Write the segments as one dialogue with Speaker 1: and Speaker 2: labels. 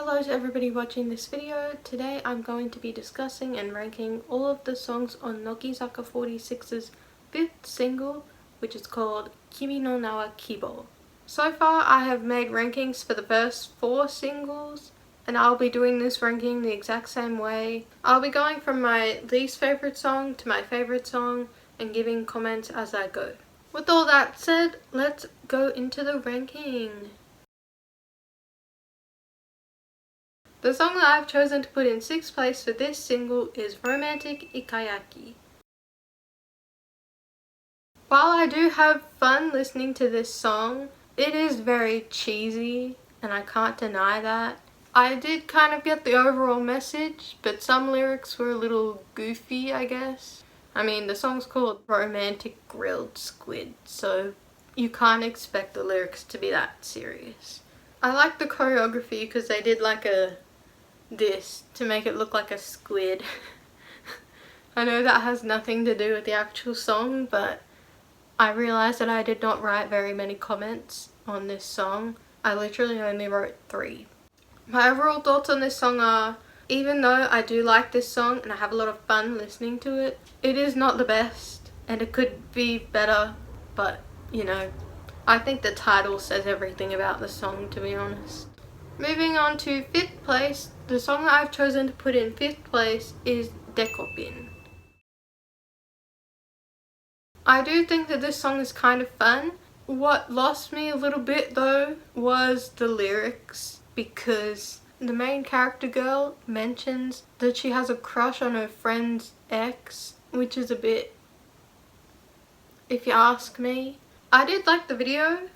Speaker 1: Hello to everybody watching this video. Today I'm going to be discussing and ranking all of the songs on Nogizaka46's fifth single, which is called Kimi no Na wa Kibo. So far I have made rankings for the first 4 singles, and I'll be doing this ranking the exact same way. I'll be going from my least favourite song to my favourite song and giving comments as I go. With all that said, let's go into the ranking. The song that I've chosen to put in 6th place for this single is Romantic Ikayaki. While I do have fun listening to this song, it is very cheesy and I can't deny that. I did kind of get the overall message, but some lyrics were a little goofy, I guess. I mean, the song's called Romantic Grilled Squid, so you can't expect the lyrics to be that serious. I like the choreography because they did like this to make it look like a squid. I know that has nothing to do with the actual song, but I realized that I did not write very many comments on this song. I literally only wrote 3. My overall thoughts on this song are, even though I do like this song and I have a lot of fun listening to it, it is not the best and it could be better, but you know, I think the title says everything about the song, to be honest. Moving on to 5th place, the song that I've chosen to put in 5th place is Dekopin. I do think that this song is kind of fun. What lost me a little bit though was the lyrics, because the main character girl mentions that she has a crush on her friend's ex, which is a bit, if you ask me. I did like the video.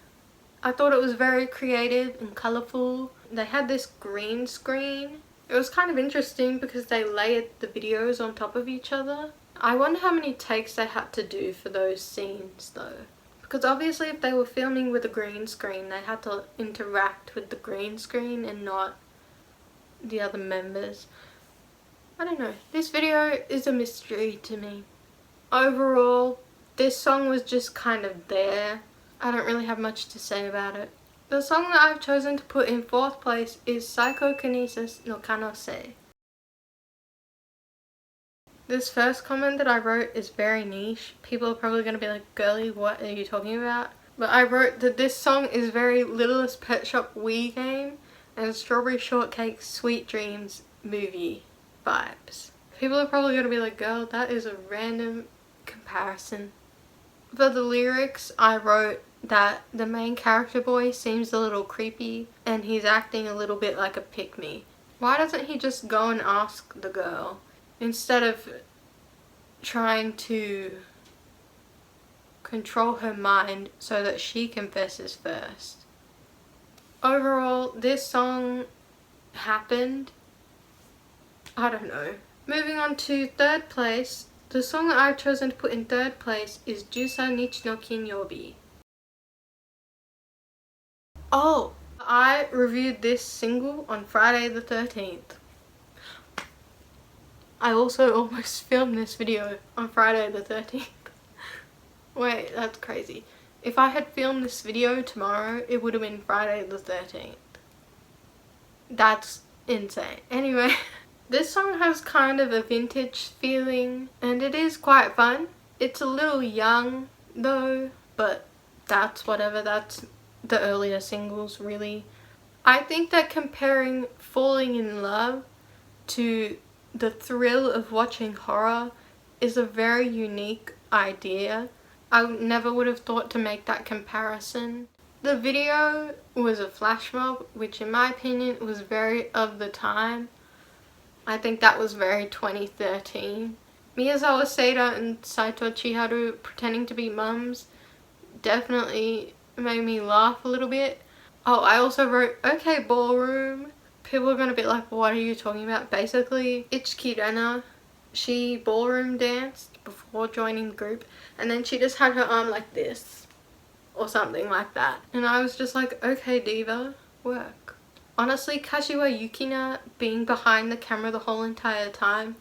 Speaker 1: I thought it was very creative and colourful. They had this green screen. It was kind of interesting because they layered the videos on top of each other. I wonder how many takes they had to do for those scenes though. Because obviously if they were filming with a green screen, they had to interact with the green screen and not the other members. I don't know. This video is a mystery to me. Overall, this song was just kind of there. I don't really have much to say about it. The song that I've chosen to put in 4th place is Psychokinesis no Kanose. This first comment that I wrote is very niche. People are probably going to be like, girly, what are you talking about? But I wrote that this song is very Littlest Pet Shop Wii game and Strawberry Shortcake Sweet Dreams movie vibes. People are probably going to be like, girl, that is a random comparison. For the lyrics, I wrote that the main character boy seems a little creepy and he's acting a little bit like a pick-me. Why doesn't he just go and ask the girl instead of trying to control her mind so that she confesses first? Overall, this song happened. I don't know. Moving on to 3rd place. The song that I've chosen to put in 3rd place is Jusan Nichi no Kinyobi. Oh, I reviewed this single on Friday the 13th. I also almost filmed this video on Friday the 13th. Wait, that's crazy. If I had filmed this video tomorrow, it would have been Friday the 13th. That's insane. Anyway. This song has kind of a vintage feeling and it is quite fun. It's a little young though, but that's whatever. That's the earlier singles really. I think that comparing falling in love to the thrill of watching horror is a very unique idea. I never would have thought to make that comparison. The video was a flash mob, which in my opinion was very of the time. I think that was very 2013. Miyazawa Seda and Saito Chiharu pretending to be mums definitely made me laugh a little bit. Oh, I also wrote, okay, ballroom. People are gonna be like, what are you talking about? Basically, Ichiki Rena, she ballroom danced before joining the group and then she just had her arm like this or something like that. And I was just like, okay, diva, work. Honestly, Kashiwa Yukina being behind the camera the whole entire time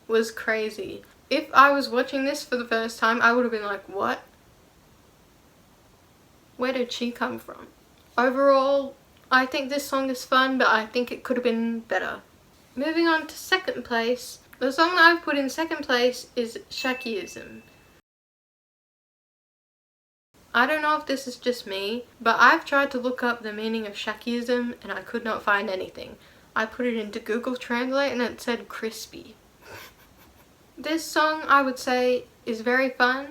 Speaker 1: was crazy. If I was watching this for the first time, I would have been like, what? Where did she come from? Overall, I think this song is fun, but I think it could have been better. Moving on to second place. The song that I've put in second place is Shakiism. I don't know if this is just me, but I've tried to look up the meaning of Shakiism and I could not find anything. I put it into Google Translate and it said crispy. This song, I would say, is very fun,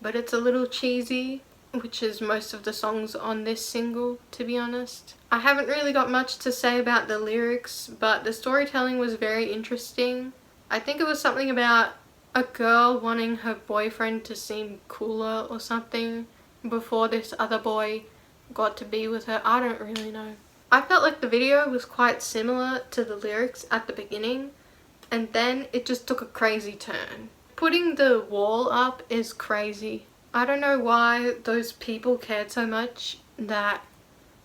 Speaker 1: but it's a little cheesy, which is most of the songs on this single, to be honest. I haven't really got much to say about the lyrics, but the storytelling was very interesting. I think it was something about a girl wanting her boyfriend to seem cooler or something before this other boy got to be with her. I don't really know. I felt like the video was quite similar to the lyrics at the beginning, and then it just took a crazy turn. Putting the wall up is crazy. I don't know why those people cared so much that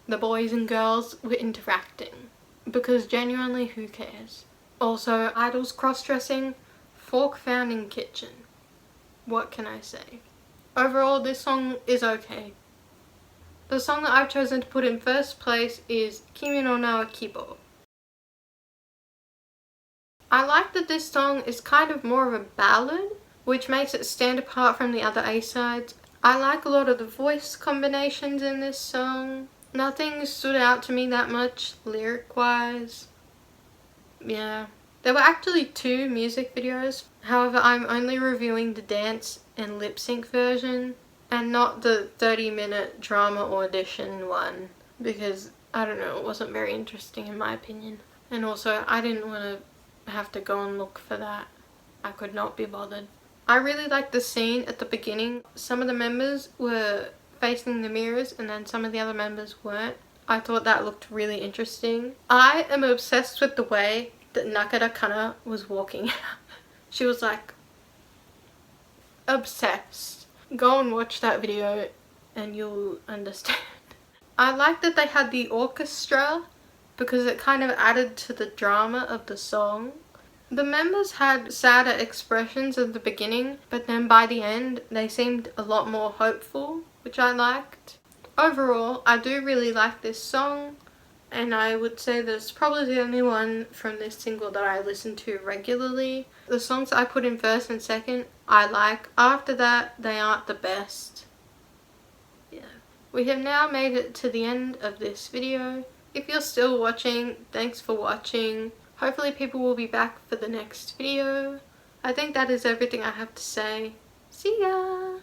Speaker 1: the boys and girls were interacting, because genuinely, who cares? Also, idols cross-dressing, fork found in kitchen. What can I say? Overall, this song is okay. The song that I've chosen to put in first place is Kimi no Na wa Kibo. I like that this song is kind of more of a ballad, which makes it stand apart from the other A-sides. I like a lot of the voice combinations in this song. Nothing stood out to me that much lyric-wise. Yeah. There were actually 2 music videos, however I'm only reviewing the dance and lip sync version and not the 30-minute drama audition one, because I don't know, it wasn't very interesting in my opinion. And also I didn't want to have to go and look for that. I could not be bothered. I really liked the scene at the beginning. Some of the members were facing the mirrors and then some of the other members weren't. I thought that looked really interesting. I am obsessed with the way that Nakada Kana was walking. She was like obsessed. Go and watch that video and you'll understand. I like that they had the orchestra because it kind of added to the drama of the song. The members had sadder expressions at the beginning, but then by the end they seemed a lot more hopeful, which I liked. Overall, I do really like this song, and I would say that it's probably the only one from this single that I listen to regularly. The songs I put in first and second, I like. After that, they aren't the best. Yeah. We have now made it to the end of this video. If you're still watching, thanks for watching. Hopefully people will be back for the next video. I think that is everything I have to say. See ya!